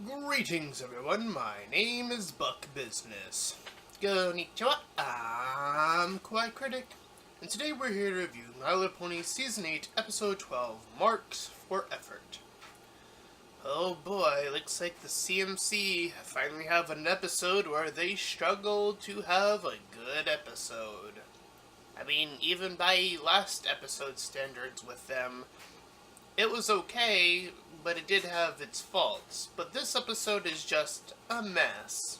Greetings everyone, my name is Buck Business. Konnichiwa, I'm Kawaii Critic, and today we're here to review My Little Pony Season 8, Episode 12, Marks for Effort. Oh boy, looks like the CMC finally have an episode where they struggle to have a good episode. I mean, even by last episode standards with them, it was okay, but it did have its faults. But this episode is just a mess.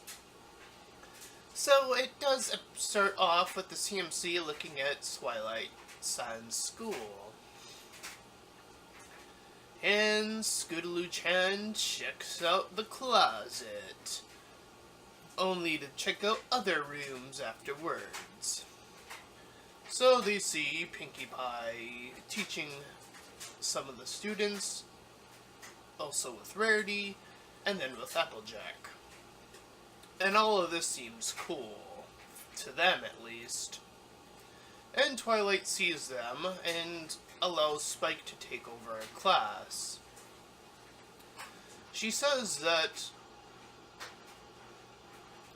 So it does start off with the CMC looking at Twilight-san's school. And Scootaloo-chan checks out the closet, only to check out other rooms afterwards. So they see Pinkie Pie teaching some of the students, also with Rarity, and then with Applejack. And all of this seems cool, to them at least. And Twilight sees them and allows Spike to take over a class. She says that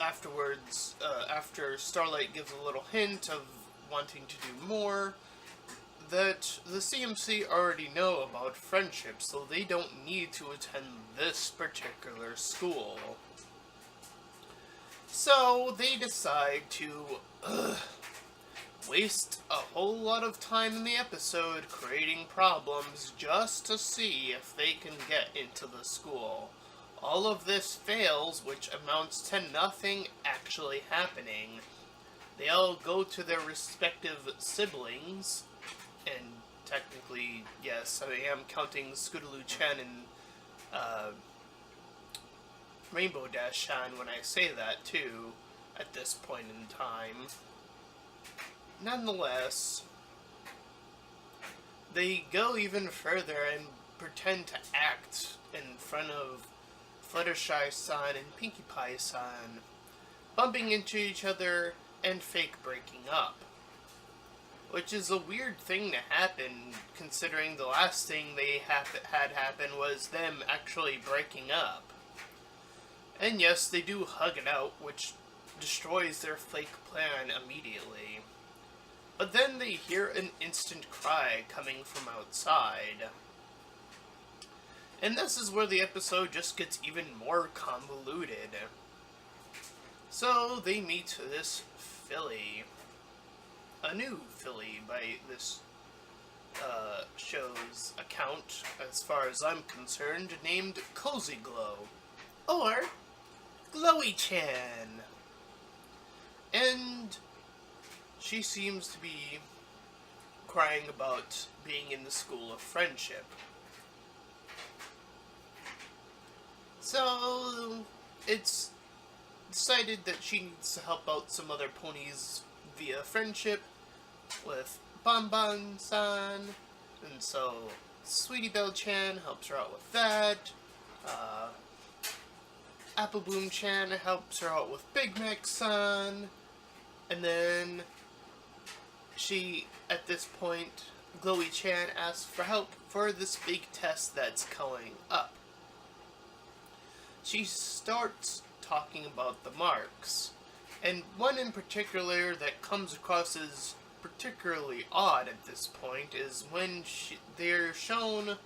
afterwards, after Starlight gives a little hint of wanting to do more, that the CMC already know about friendship, so they don't need to attend this particular school. So they decide to waste a whole lot of time in the episode creating problems just to see if they can get into the school. All of this fails, which amounts to nothing actually happening. They all go to their respective siblings, and technically, yes, I am counting Scootaloo-chan and Rainbow Dash-chan when I say that, too, at this point in time. Nonetheless, they go even further and pretend to act in front of Fluttershy-san and Pinkie Pie-san, bumping into each other and fake breaking up. Which is a weird thing to happen, considering the last thing they had happen was them actually breaking up. And yes, they do hug it out, which destroys their fake plan immediately. But then they hear an instant cry coming from outside. And this is where the episode just gets even more convoluted. So they meet this filly. A new filly by this show's account, as far as I'm concerned, named Cozy Glow, or Glowy-chan. And she seems to be crying about being in the school of friendship. So it's decided that she needs to help out some other ponies via friendship with Bonbon-san, and so Sweetie Belle-chan helps her out with that. Apple Bloom-chan helps her out with Big Mac-san, and then she, at this point, Glowy-chan asks for help for this big test that's coming up. She starts talking about the marks, and one in particular that comes across as particularly odd at this point is when they're shown,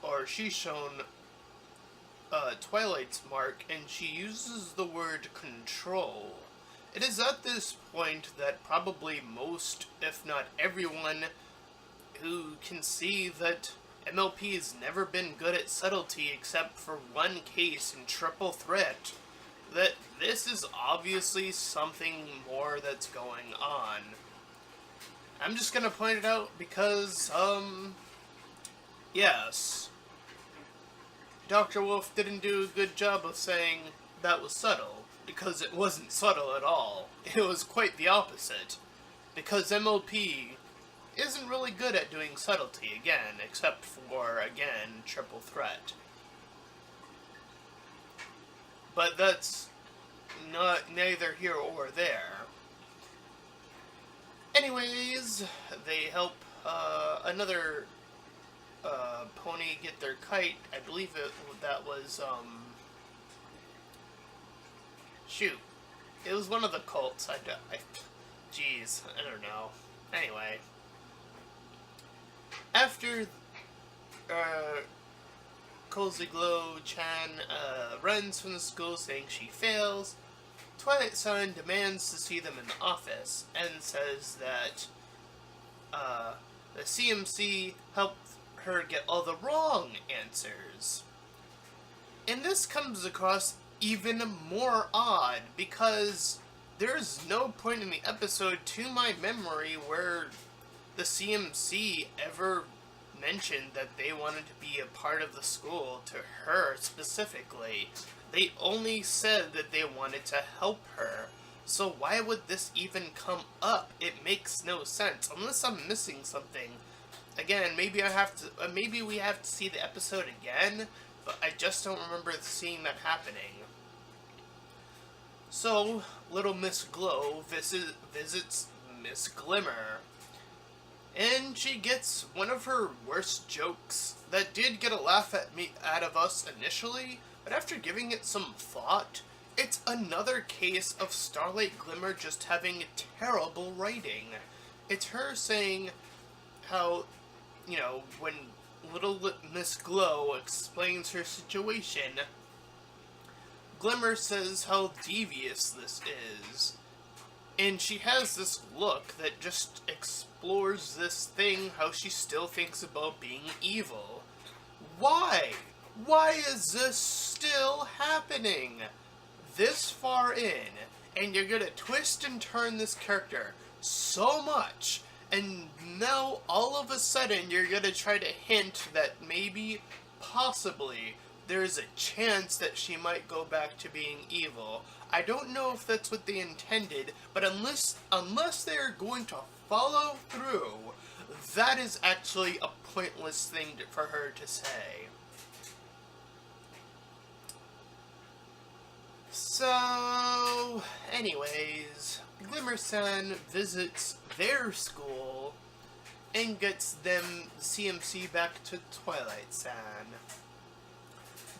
or she's shown, Twilight's mark, and she uses the word control. It is at this point that probably most, if not everyone, who can see that MLP has never been good at subtlety except for one case in Triple Threat, that this is obviously something more that's going on. I'm just gonna point it out because, yes. Dr. Wolf didn't do a good job of saying that was subtle, because it wasn't subtle at all. It was quite the opposite. Because MLP isn't really good at doing subtlety, again, except for, again, Triple Threat. But that's neither here or there. Anyways, they help another pony get their kite. I believe that was Shoot. It was one of the cults. Jeez, I don't know. Anyway. After Cozy Glow Chan runs from the school saying she fails, Twilight Sun demands to see them in the office and says that the CMC helped her get all the wrong answers. And this comes across even more odd because there's no point in the episode, to my memory, where the CMC ever mentioned that they wanted to be a part of the school to her specifically. They only said that they wanted to help her. So why would this even come up? It makes no sense, unless I'm missing something. Again, maybe maybe we have to see the episode again, but I just don't remember seeing that happening. So, little Miss Glow visits Miss Glimmer, and she gets one of her worst jokes that did get a laugh out of us initially, but after giving it some thought, it's another case of Starlight Glimmer just having terrible writing. It's her saying how, you know, when little Miss Glow explains her situation, Glimmer says how devious this is. And she has this look that just explores this thing, how she still thinks about being evil. Why? Why is this still happening? This far in, and you're gonna twist and turn this character so much, and now all of a sudden you're gonna try to hint that maybe, possibly, there's a chance that she might go back to being evil. I don't know if that's what they intended, but unless they're going to follow through, that is actually a pointless thing for her to say. So, anyways, Glimmer-san visits their school and gets them CMC back to Twilight-san.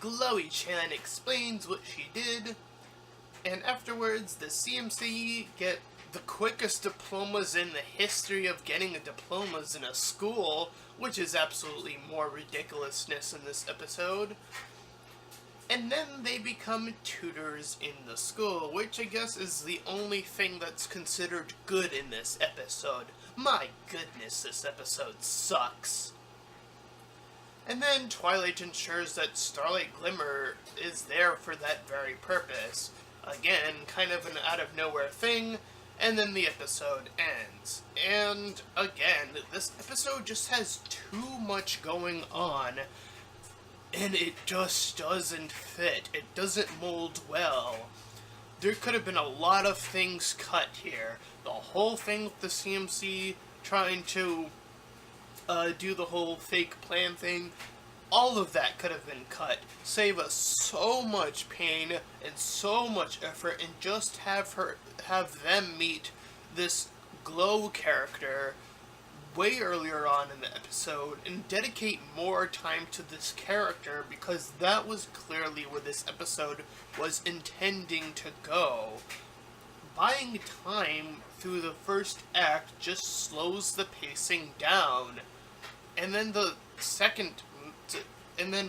Glowy-chan explains what she did, and afterwards the CMC get the quickest diplomas in the history of getting diplomas in a school, which is absolutely more ridiculousness in this episode. And then they become tutors in the school, which I guess is the only thing that's considered good in this episode. My goodness, this episode sucks. And then Twilight ensures that Starlight Glimmer is there for that very purpose. Again, kind of an out-of-nowhere thing, and then the episode ends. And again, this episode just has too much going on, and it just doesn't fit. It doesn't mold well. There could have been a lot of things cut here. The whole thing with the CMC trying to do the whole fake plan thing, all of that could have been cut. Save us so much pain and so much effort, and just have them meet this Glow character way earlier on in the episode and dedicate more time to this character, because that was clearly where this episode was intending to go. Buying time through the first act just slows the pacing down, and then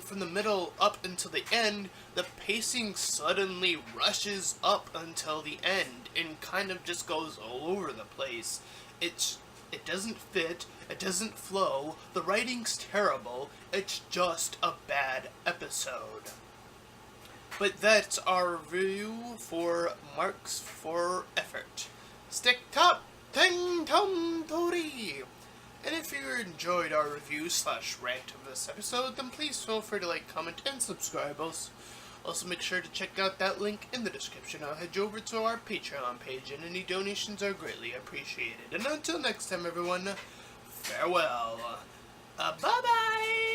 from the middle up until the end, the pacing suddenly rushes up until the end and kind of just goes all over the place. It doesn't fit, it doesn't flow, the writing's terrible, it's just a bad episode. But that's our review for Marks for Effort. Stick top, ting tom tori! And if you enjoyed our review / rant of this episode, then please feel free to like, comment, and subscribe us. Also make sure to check out that link in the description. I'll head you over to our Patreon page, and any donations are greatly appreciated. And until next time, everyone, farewell. Bye-bye!